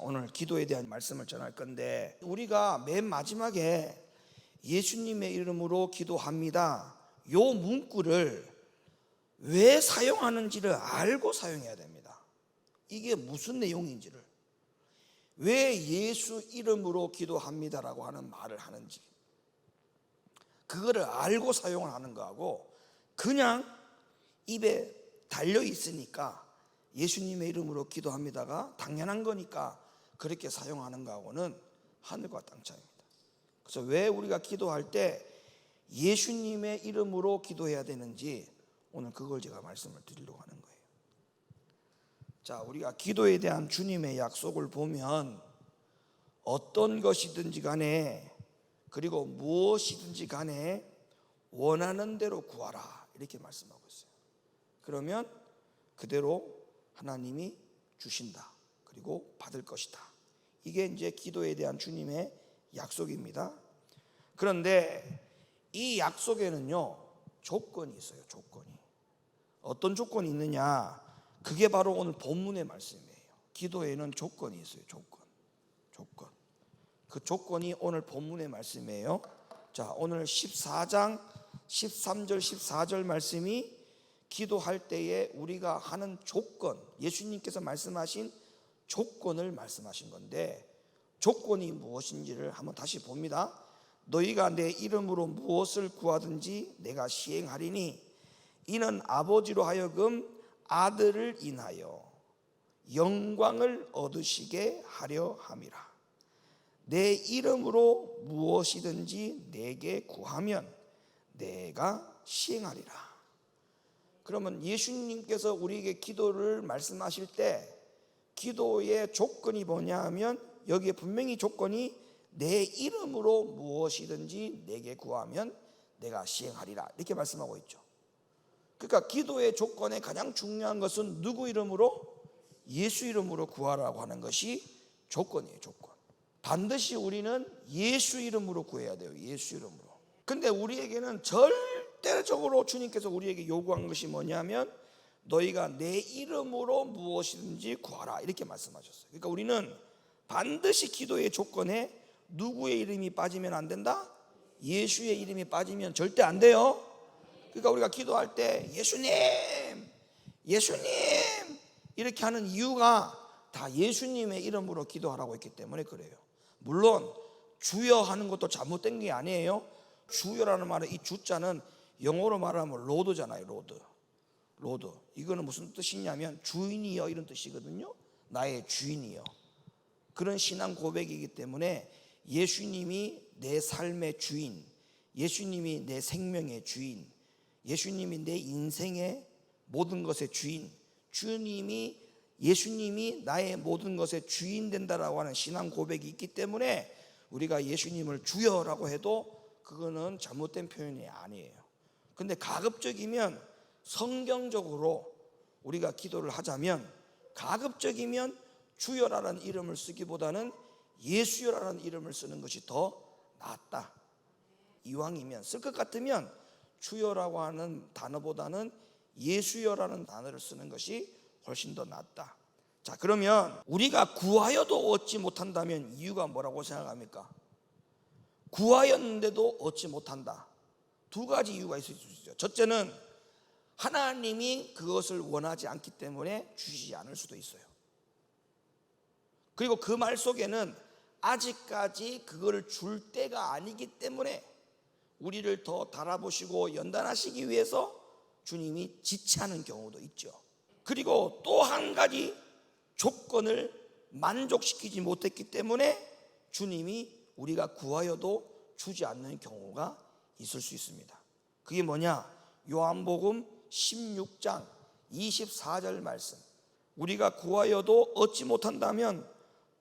오늘 기도에 대한 말씀을 전할 건데, 우리가 맨 마지막에 예수님의 이름으로 기도합니다, 요 문구를 왜 사용하는지를 알고 사용해야 됩니다. 이게 무슨 내용인지를, 왜 예수 이름으로 기도합니다라고 하는 말을 하는지, 그거를 알고 사용을 하는 거하고 그냥 입에 달려 있으니까 예수님의 이름으로 기도합니다가 당연한 거니까 그렇게 사용하는 거하고는 하늘과 땅 차이입니다. 그래서 왜 우리가 기도할 때 예수님의 이름으로 기도해야 되는지 오늘 그걸 제가 말씀을 드리려고 하는 거예요. 자, 우리가 기도에 대한 주님의 약속을 보면 어떤 것이든지 간에, 그리고 무엇이든지 간에 원하는 대로 구하라, 이렇게 말씀하고 있어요. 그러면 그대로 하나님이 주신다, 그리고 받을 것이다. 이게 이제 기도에 대한 주님의 약속입니다. 그런데 이 약속에는요 조건이 있어요. 조건이. 어떤 조건이 있느냐, 그게 바로 오늘 본문의 말씀이에요. 기도에는 조건이 있어요. 조건. 그 조건이 오늘 본문의 말씀이에요. 자, 오늘 14장 13절 14절 말씀이 기도할 때에 우리가 하는 조건, 예수님께서 말씀하신 조건을 말씀하신 건데, 조건이 무엇인지를 한번 다시 봅니다. 너희가 내 이름으로 무엇을 구하든지 내가 시행하리니 이는 아버지로 하여금 아들을 인하여 영광을 얻으시게 하려 함이라. 내 이름으로 무엇이든지 내게 구하면 내가 시행하리라. 그러면 예수님께서 우리에게 기도를 말씀하실 때 기도의 조건이 뭐냐 하면, 여기에 분명히 조건이 내 이름으로 무엇이든지 내게 구하면 내가 시행하리라, 이렇게 말씀하고 있죠. 그러니까 기도의 조건에 가장 중요한 것은 누구 이름으로? 예수 이름으로 구하라고 하는 것이 조건이에요. 조건. 반드시 우리는 예수 이름으로 구해야 돼요. 예수 이름으로. 근데 우리에게는 절대적으로 주님께서 우리에게 요구한 것이 뭐냐면, 너희가 내 이름으로 무엇이든지 구하라, 이렇게 말씀하셨어요. 그러니까 우리는 반드시 기도의 조건에 누구의 이름이 빠지면 안 된다? 예수의 이름이 빠지면 절대 안 돼요. 그러니까 우리가 기도할 때 예수님 이렇게 하는 이유가 다 예수님의 이름으로 기도하라고 했기 때문에 그래요. 물론 주여 하는 것도 잘못된 게 아니에요. 주여라는 말은, 이 주자는 영어로 말하면 로드잖아요. 로드. 이거는 무슨 뜻이냐면 주인이여, 이런 뜻이거든요. 나의 주인이여. 그런 신앙 고백이기 때문에 예수님이 내 삶의 주인, 예수님이 내 생명의 주인, 예수님이 내 인생의 모든 것의 주인, 예수님이 나의 모든 것의 주인 된다라고 하는 신앙 고백이 있기 때문에 우리가 예수님을 주여라고 해도 그거는 잘못된 표현이 아니에요. 근데 가급적이면 성경적으로 우리가 기도를 하자면, 가급적이면 주여라는 이름을 쓰기보다는 예수여라는 이름을 쓰는 것이 더 낫다. 이왕이면, 쓸 것 같으면 주여라고 하는 단어보다는 예수여라는 단어를 쓰는 것이 훨씬 더 낫다. 자, 그러면 우리가 구하여도 얻지 못한다면 이유가 뭐라고 생각합니까? 구하였는데도 얻지 못한다. 두 가지 이유가 있을 수 있어요. 첫째는 하나님이 그것을 원하지 않기 때문에 주시지 않을 수도 있어요. 그리고 그 말 속에는 아직까지 그거를 줄 때가 아니기 때문에 우리를 더 달아보시고 연단하시기 위해서 주님이 지체하는 경우도 있죠. 그리고 또 한 가지 조건을 만족시키지 못했기 때문에 주님이 우리가 구하여도 주지 않는 경우가 있을 수 있습니다. 그게 뭐냐? 요한복음 16장 24절 말씀. 우리가 구하여도 얻지 못한다면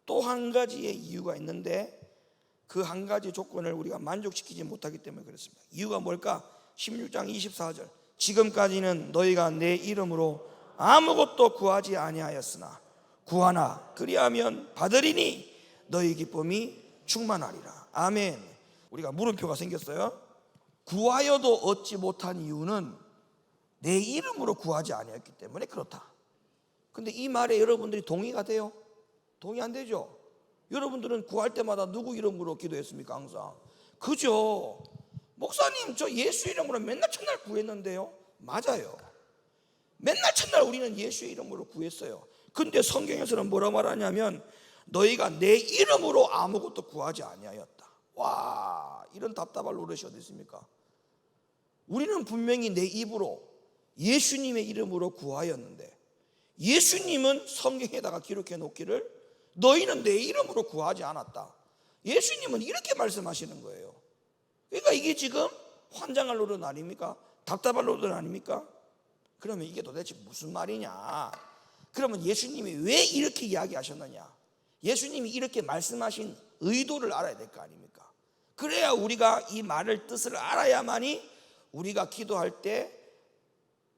또 한 가지의 이유가 있는데, 그 한 가지 조건을 우리가 만족시키지 못하기 때문에 그렇습니다. 이유가 뭘까? 16장 24절. 지금까지는 너희가 내 이름으로 아무것도 구하지 아니하였으나 구하나 그리하면 받으리니 너희 기쁨이 충만하리라. 아멘. 우리가 물음표가 생겼어요. 구하여도 얻지 못한 이유는 내 이름으로 구하지 아니했기 때문에 그렇다. 근데 이 말에 여러분들이 동의가 돼요? 동의 안 되죠? 여러분들은 구할 때마다 누구 이름으로 기도했습니까? 항상. 그죠? 목사님 저 예수 이름으로 맨날 첫날 구했는데요. 맞아요. 맨날 첫날 우리는 예수의 이름으로 구했어요. 근데 성경에서는 뭐라 말하냐면 너희가 내 이름으로 아무것도 구하지 아니하였다. 와, 이런 답답할 노릇이 어디 있습니까? 우리는 분명히 내 입으로 예수님의 이름으로 구하였는데 예수님은 성경에다가 기록해 놓기를 너희는 내 이름으로 구하지 않았다. 예수님은 이렇게 말씀하시는 거예요. 그러니까 이게 지금 환장할 노릇 아닙니까? 답답할 노릇 아닙니까? 그러면 이게 도대체 무슨 말이냐? 그러면 예수님이 왜 이렇게 이야기하셨느냐? 예수님이 이렇게 말씀하신 의도를 알아야 될 거 아닙니까? 그래야 우리가 이 말을 뜻을 알아야만이 우리가 기도할 때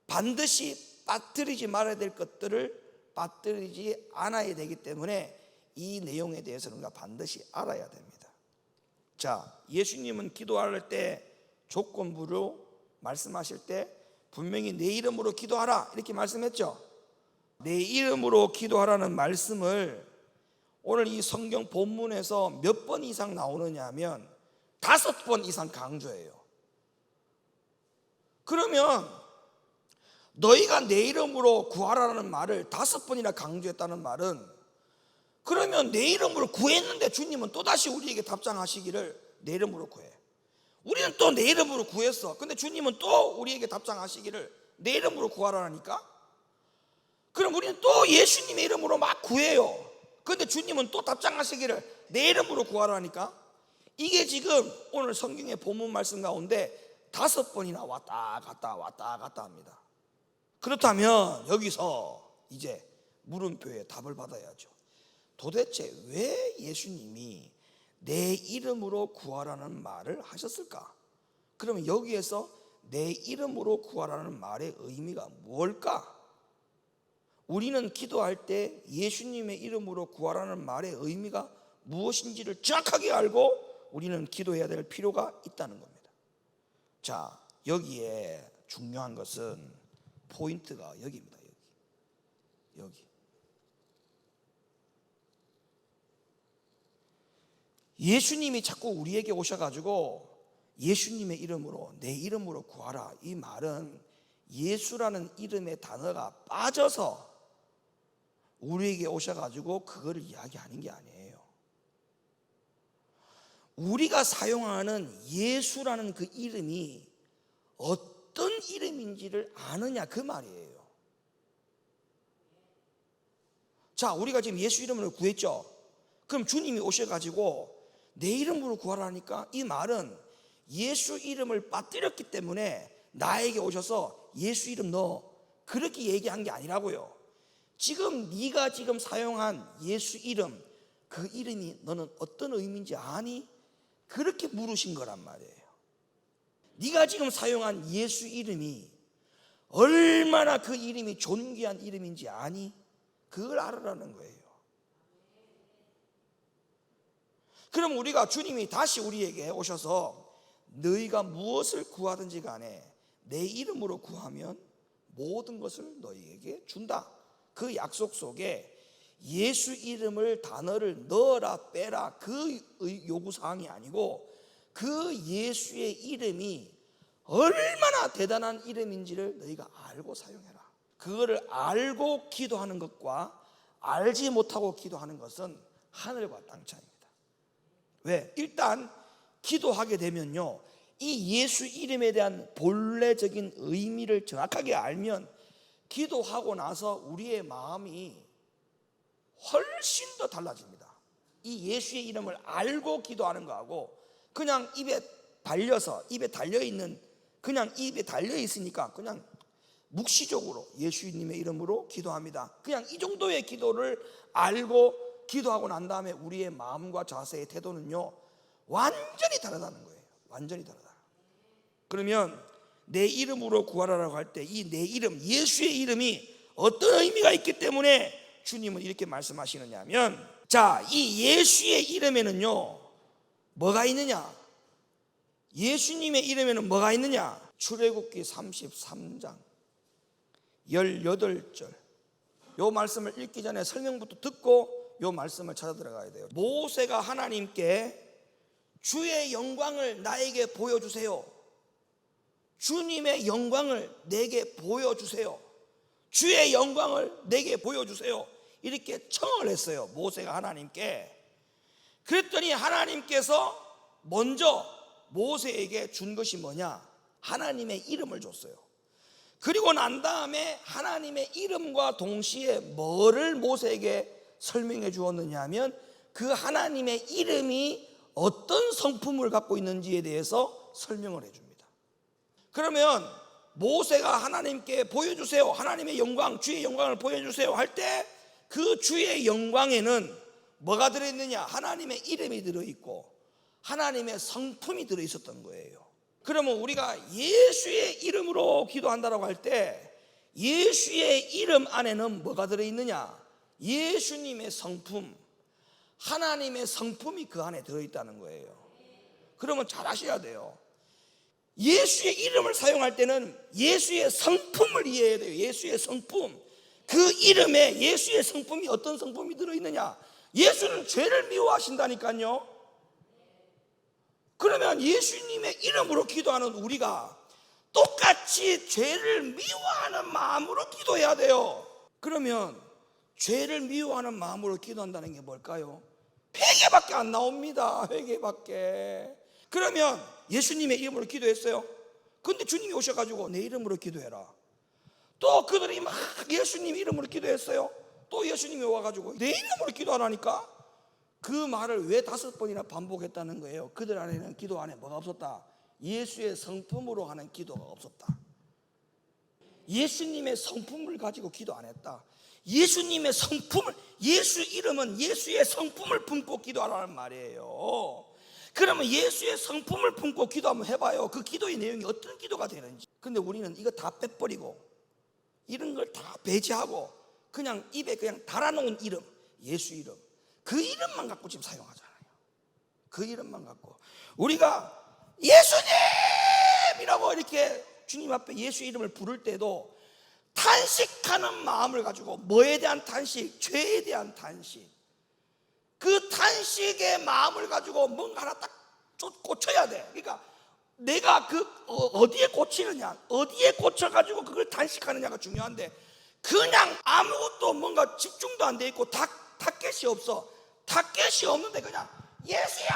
반드시 빠뜨리지 말아야 될 것들을 빠뜨리지 않아야 되기 때문에 이 내용에 대해서는 우리가 반드시 알아야 됩니다. 자, 예수님은 기도할 때 조건부로 말씀하실 때 분명히 내 이름으로 기도하라 이렇게 말씀했죠. 내 이름으로 기도하라는 말씀을 오늘 이 성경 본문에서 몇 번 이상 나오느냐 하면 5번 이상 강조해요. 그러면 너희가 내 이름으로 구하라는 말을 5번이나 강조했다는 말은 그러면 내 이름으로 구했는데 주님은 또다시 우리에게 답장하시기를 내 이름으로 구해. 우리는 또 내 이름으로 구했어. 근데 주님은 또 우리에게 답장하시기를 내 이름으로 구하라니까. 그럼 우리는 또 예수님의 이름으로 막 구해요. 근데 주님은 또 답장하시기를 내 이름으로 구하라니까. 이게 지금 오늘 성경의 본문 말씀 가운데 5번이나 왔다 갔다 합니다. 그렇다면 여기서 이제 물음표에 답을 받아야죠. 도대체 왜 예수님이 내 이름으로 구하라는 말을 하셨을까? 그러면 여기에서 내 이름으로 구하라는 말의 의미가 뭘까? 우리는 기도할 때 예수님의 이름으로 구하라는 말의 의미가 무엇인지를 정확하게 알고 우리는 기도해야 될 필요가 있다는 겁니다. 자, 여기에 중요한 것은 포인트가 여기입니다. 여기. 예수님이 자꾸 우리에게 오셔가지고 예수님의 이름으로 내 이름으로 구하라 이 말은 예수라는 이름의 단어가 빠져서 우리에게 오셔가지고 그거를 이야기하는 게 아니에요. 우리가 사용하는 예수라는 그 이름이 어떤 이름인지를 아느냐 그 말이에요. 자, 우리가 지금 예수 이름으로 구했죠. 그럼 주님이 오셔가지고 내 이름으로 구하라니까 이 말은 예수 이름을 빠뜨렸기 때문에 나에게 오셔서 예수 이름 너 그렇게 얘기한 게 아니라고요. 지금 네가 지금 사용한 예수 이름 그 이름이 너는 어떤 의미인지 아니? 그렇게 물으신 거란 말이에요. 네가 지금 사용한 예수 이름이 얼마나 그 이름이 존귀한 이름인지 아니? 그걸 알아라는 거예요. 그럼 우리가 주님이 다시 우리에게 오셔서 너희가 무엇을 구하든지 간에 내 이름으로 구하면 모든 것을 너희에게 준다. 그 약속 속에 예수 이름을 단어를 넣어라 빼라 그 요구사항이 아니고 그 예수의 이름이 얼마나 대단한 이름인지를 너희가 알고 사용해라. 그거를 알고 기도하는 것과 알지 못하고 기도하는 것은 하늘과 땅 차이입니다. 왜? 일단 기도하게 되면요 이 예수 이름에 대한 본래적인 의미를 정확하게 알면 기도하고 나서 우리의 마음이 훨씬 더 달라집니다. 이 예수의 이름을 알고 기도하는 거하고 그냥 입에 달려있는 그냥 입에 달려있으니까 그냥 묵시적으로 예수님의 이름으로 기도합니다. 그냥 이 정도의 기도를 알고 기도하고 난 다음에 우리의 마음과 자세의 태도는요 완전히 다르다는 거예요. 완전히 다르다. 그러면 내 이름으로 구하라라고 할 때 이 내 이름 예수의 이름이 어떤 의미가 있기 때문에 주님은 이렇게 말씀하시느냐 하면 자, 이 예수의 이름에는요 뭐가 있느냐? 예수님의 이름에는 뭐가 있느냐? 출애굽기 33장 18절 요 말씀을 읽기 전에 설명부터 듣고 요 말씀을 찾아 들어가야 돼요. 모세가 하나님께 주의 영광을 나에게 보여주세요. 주님의 영광을 내게 보여주세요. 주의 영광을 내게 보여주세요. 이렇게 청을 했어요, 모세가 하나님께. 그랬더니 하나님께서 먼저 모세에게 준 것이 뭐냐? 하나님의 이름을 줬어요. 그리고 난 다음에 하나님의 이름과 동시에 뭐를 모세에게 설명해 주었느냐 하면 그 하나님의 이름이 어떤 성품을 갖고 있는지에 대해서 설명을 해줍니다. 그러면 모세가 하나님께 보여주세요, 하나님의 영광, 주의 영광을 보여주세요 할 때 그 주의 영광에는 뭐가 들어있느냐? 하나님의 이름이 들어있고 하나님의 성품이 들어있었던 거예요. 그러면 우리가 예수의 이름으로 기도한다고 할 때 예수의 이름 안에는 뭐가 들어있느냐? 예수님의 성품, 하나님의 성품이 그 안에 들어있다는 거예요. 그러면 잘 아셔야 돼요. 예수의 이름을 사용할 때는 예수의 성품을 이해해야 돼요. 예수의 성품. 그 이름에 예수의 성품이 어떤 성품이 들어있느냐? 예수는 죄를 미워하신다니까요. 그러면 예수님의 이름으로 기도하는 우리가 똑같이 죄를 미워하는 마음으로 기도해야 돼요. 그러면 죄를 미워하는 마음으로 기도한다는 게 뭘까요? 회개밖에 안 나옵니다. 회개밖에. 그러면 예수님의 이름으로 기도했어요. 근데 주님이 오셔가지고 내 이름으로 기도해라. 또 그들이 막 예수님 이름으로 기도했어요. 또 예수님이 와가지고 내 이름으로 기도하라니까. 그 말을 왜 5번이나 반복했다는 거예요? 그들 안에는 기도 안에 뭐가 없었다? 예수의 성품으로 하는 기도가 없었다. 예수님의 성품을 가지고 기도 안 했다. 예수님의 성품을, 예수 이름은 예수의 성품을 품고 기도하라는 말이에요. 그러면 예수의 성품을 품고 기도 한번 해봐요. 그 기도의 내용이 어떤 기도가 되는지. 근데 우리는 이거 다 빼버리고 이런 걸 다 배제하고 그냥 입에 그냥 달아놓은 이름, 예수 이름, 그 이름만 갖고 지금 사용하잖아요. 그 이름만 갖고 우리가 예수님이라고 이렇게 주님 앞에 예수 이름을 부를 때도 탄식하는 마음을 가지고, 뭐에 대한 탄식? 죄에 대한 탄식. 그 탄식의 마음을 가지고 뭔가 하나 딱 고쳐야 돼. 그러니까 내가 어디에 고치느냐, 어디에 고쳐가지고 그걸 단식하느냐가 중요한데, 그냥 아무것도 뭔가 집중도 안 돼 있고 타켓이 없어. 타켓이 없는데 그냥 예수야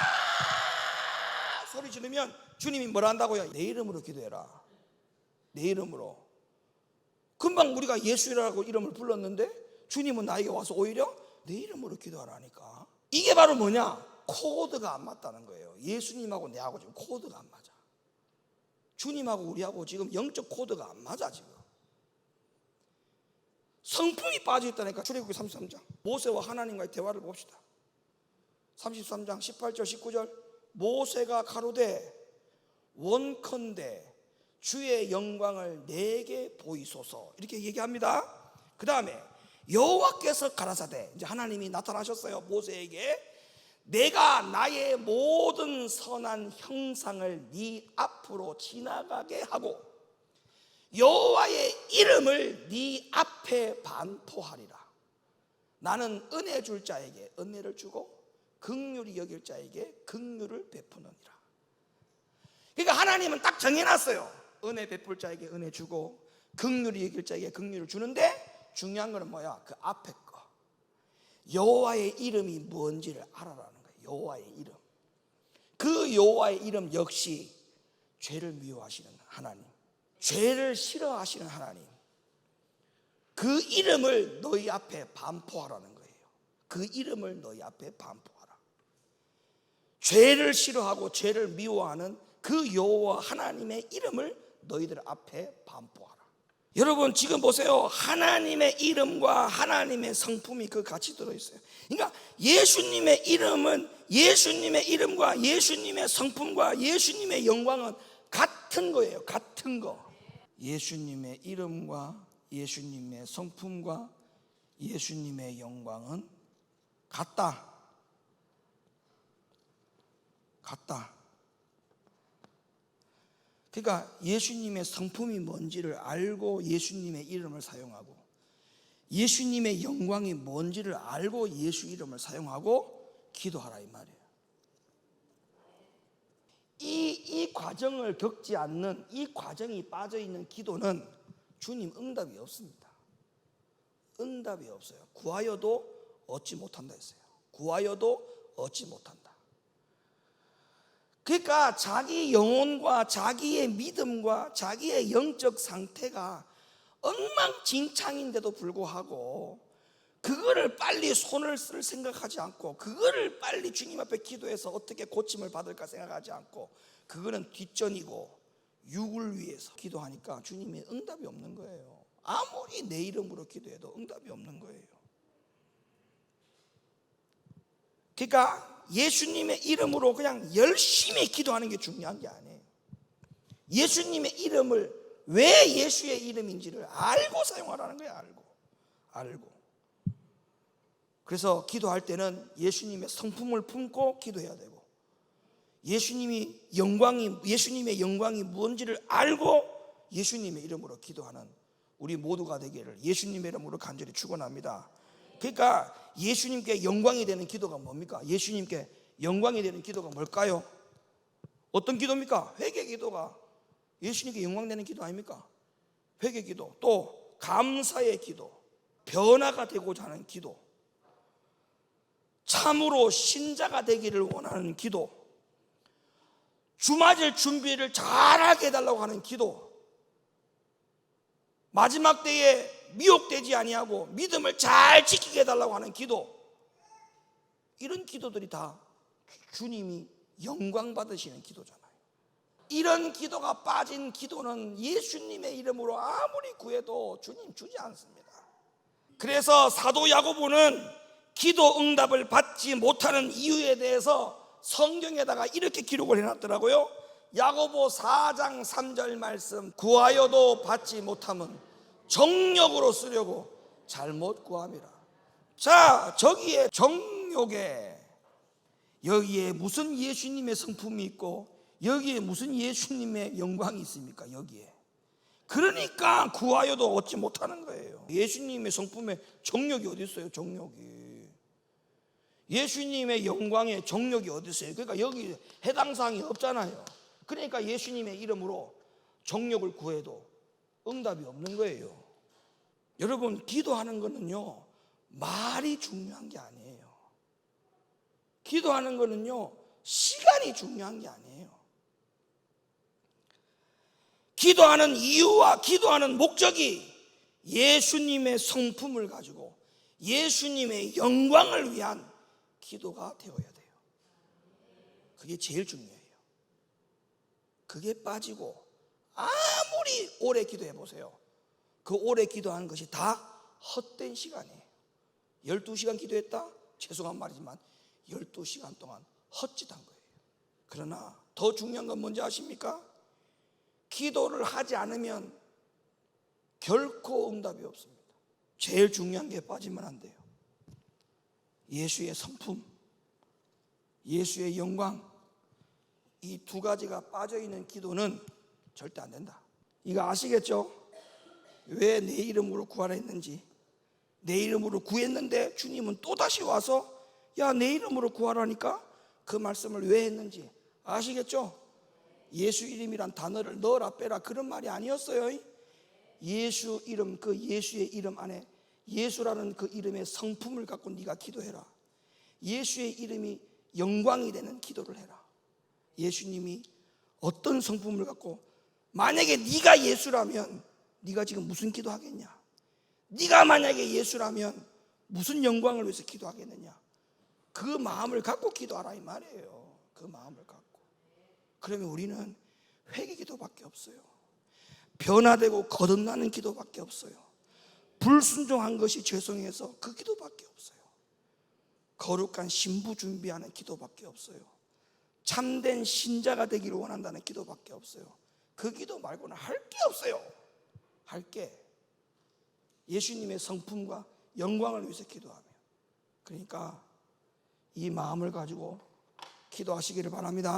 소리 지르면 주님이 뭐라 한다고요? 내 이름으로 기도해라. 내 이름으로. 금방 우리가 예수라고 이름을 불렀는데 주님은 나에게 와서 오히려 내 이름으로 기도하라니까. 이게 바로 뭐냐? 코드가 안 맞다는 거예요. 예수님하고 내하고 지금 코드가 안 맞아. 주님하고 우리하고 지금 영적 코드가 안 맞아. 지금 성품이 빠져있다니까. 출애굽기 33장 모세와 하나님과의 대화를 봅시다. 33장 18절 19절 모세가 가로되 원컨대 주의 영광을 내게 보이소서, 이렇게 얘기합니다. 그 다음에 여호와께서 가라사대, 이제 하나님이 나타나셨어요. 모세에게 내가 나의 모든 선한 형상을 네 앞으로 지나가게 하고 여호와의 이름을 네 앞에 반포하리라. 나는 은혜 줄 자에게 은혜를 주고 긍휼히 여길 자에게 긍휼을 베푸느니라. 그러니까 하나님은 딱 정해놨어요. 은혜 베풀 자에게 은혜 주고 긍휼히 여길 자에게 긍휼을 주는데, 중요한 거는 뭐야? 그 앞에 거, 여호와의 이름이 뭔지를 알아라는 거예요. 여호와의 이름. 그 여호와의 이름 역시 죄를 미워하시는 하나님, 죄를 싫어하시는 하나님, 그 이름을 너희 앞에 반포하라는 거예요. 그 이름을 너희 앞에 반포하라. 죄를 싫어하고 죄를 미워하는 그 여호와 하나님의 이름을 너희들 앞에 반포하라. 여러분 지금 보세요. 하나님의 이름과 하나님의 성품이 그 같이 들어있어요. 그러니까 예수님의 이름은, 예수님의 이름과 예수님의 성품과 예수님의 영광은 같은 거예요. 같은 거. 예수님의 이름과 예수님의 성품과 예수님의 영광은 같다. 같다. 그러니까 예수님의 성품이 뭔지를 알고 예수님의 이름을 사용하고 예수님의 영광이 뭔지를 알고 예수 이름을 사용하고 기도하라 이 말이에요. 이 과정을 겪지 않는, 이 과정이 빠져있는 기도는 주님 응답이 없습니다. 응답이 없어요. 구하여도 얻지 못한다 했어요. 구하여도 얻지 못한다. 그러니까 자기 영혼과 자기의 믿음과 자기의 영적 상태가 엉망진창인데도 불구하고 그거를 빨리 손을 쓸 생각하지 않고, 그거를 빨리 주님 앞에 기도해서 어떻게 고침을 받을까 생각하지 않고, 그거는 뒷전이고 육을 위해서 기도하니까 주님의 응답이 없는 거예요. 아무리 내 이름으로 기도해도 응답이 없는 거예요. 그러니까 예수님의 이름으로 그냥 열심히 기도하는 게 중요한 게 아니에요. 예수님의 이름을 왜 예수의 이름인지를 알고 사용하라는 거예요. 알고. 그래서 기도할 때는 예수님의 성품을 품고 기도해야 되고, 예수님의 영광이 무엇인지를 알고 예수님의 이름으로 기도하는 우리 모두가 되기를 예수님의 이름으로 간절히 축원합니다. 그러니까 예수님께 영광이 되는 기도가 뭡니까? 예수님께 영광이 되는 기도가 뭘까요? 어떤 기도입니까? 회개 기도가 예수님께 영광 되는 기도 아닙니까? 회개 기도, 또 감사의 기도, 변화가 되고자 하는 기도, 참으로 신자가 되기를 원하는 기도, 주 맞을 준비를 잘하게 해달라고 하는 기도, 마지막 때에 미혹되지 아니하고 믿음을 잘 지키게 해달라고 하는 기도, 이런 기도들이 다 주님이 영광 받으시는 기도잖아요. 이런 기도가 빠진 기도는 예수님의 이름으로 아무리 구해도 주님 주지 않습니다. 그래서 사도 야고보는 기도 응답을 받지 못하는 이유에 대해서 성경에다가 이렇게 기록을 해놨더라고요. 야고보 4장 3절 말씀, 구하여도 받지 못함은 정욕으로 쓰려고 잘못 구함이라. 자, 저기에 정욕에, 여기에 무슨 예수님의 성품이 있고 여기에 무슨 예수님의 영광이 있습니까? 여기에. 그러니까 구하여도 얻지 못하는 거예요. 예수님의 성품에 정욕이 어디 있어요? 정욕이. 예수님의 영광에 정욕이 어디 있어요? 그러니까 여기 해당 사항이 없잖아요. 그러니까 예수님의 이름으로 정욕을 구해도 응답이 없는 거예요. 여러분, 기도하는 거는요, 말이 중요한 게 아니에요. 기도하는 거는요, 시간이 중요한 게 아니에요. 기도하는 이유와 기도하는 목적이 예수님의 성품을 가지고 예수님의 영광을 위한 기도가 되어야 돼요. 그게 제일 중요해요. 그게 빠지고 아무리 오래 기도해 보세요. 그 오래 기도하는 것이 다 헛된 시간이에요. 12시간 기도했다? 죄송한 말이지만 12시간 동안 헛짓한 거예요. 그러나 더 중요한 건 뭔지 아십니까? 기도를 하지 않으면 결코 응답이 없습니다. 제일 중요한 게 빠지면 안 돼요. 예수의 성품, 예수의 영광, 이 두 가지가 빠져있는 기도는 절대 안 된다. 이거 아시겠죠? 왜 내 이름으로 구하라 했는지. 내 이름으로 구했는데 주님은 또다시 와서 야, 내 이름으로 구하라니까 그 말씀을 왜 했는지 아시겠죠? 예수 이름이란 단어를 넣어라 빼라 그런 말이 아니었어요. 예수 이름, 그 예수의 이름 안에 예수라는 그 이름의 성품을 갖고 네가 기도해라. 예수의 이름이 영광이 되는 기도를 해라. 예수님이 어떤 성품을 갖고, 만약에 네가 예수라면 네가 지금 무슨 기도하겠냐? 네가 만약에 예수라면 무슨 영광을 위해서 기도하겠느냐? 그 마음을 갖고 기도하라 이 말이에요. 그 마음을 갖고. 그러면 우리는 회개 기도밖에 없어요. 변화되고 거듭나는 기도밖에 없어요. 불순종한 것이 죄송해서 그 기도밖에 없어요. 거룩한 신부 준비하는 기도밖에 없어요. 참된 신자가 되기를 원한다는 기도밖에 없어요. 그 기도 말고는 할 게 없어요. 할 게. 예수님의 성품과 영광을 위해서 기도하며. 그러니까 이 마음을 가지고 기도하시기를 바랍니다.